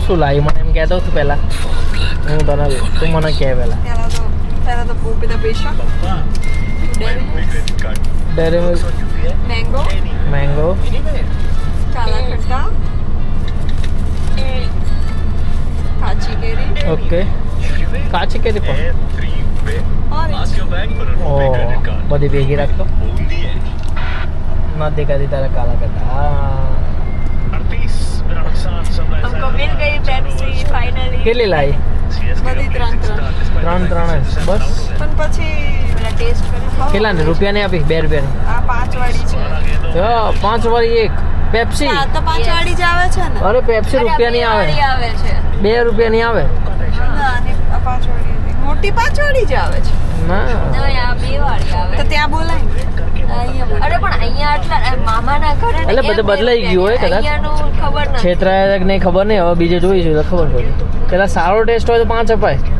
શું લાવી મને એમ કહેતો તું પહેલા હું તને તું મને કહે પહેલા પહેલા તો પેલા પૈસા ડેરી મિલ્ક મેંગો કાલા ખટ્ટા કાચી કેરી ઓકે કાચી કેરી પણ ઓરેન્જ ઓ બધી ભેગી રાખતો ના દેખાતી તારા કાલા કરતા हमको मिल गई पेप्सी फाइनली કેટલી લાવી બધી ત્રણ ત્રણ જ બસ પણ પછી પેલા ટેસ્ટ કરી કેટલા ને રૂપિયાની આપી 2 રૂપિયાની આ 5 વાળી છે 5 વાળી એક પેપ્સી આ તો 5 વાળી જ આવે છે ને અરે પેપ્સી રૂપિયાની આવે આવે છે 2 રૂપિયાની આવે ના અને આ 5 વાળી હતી. મોટી 5 વાળી જ આવે છે ના આ 2 વાળી આવે તો ત્યાં બોલાય અરે પણ અહીંયા આટલા મામાના ઘરે ને એટલે બધું એમ બદલાઈ ગયું હોય કદાચ. અહીંયાનું ખબર નથી છેતરાયા કે નહીં ખબર નહીં હવે બીજે જોઈશું તો ખબર પડે પેલા સારો ટેસ્ટ હોય તો 5 અપાય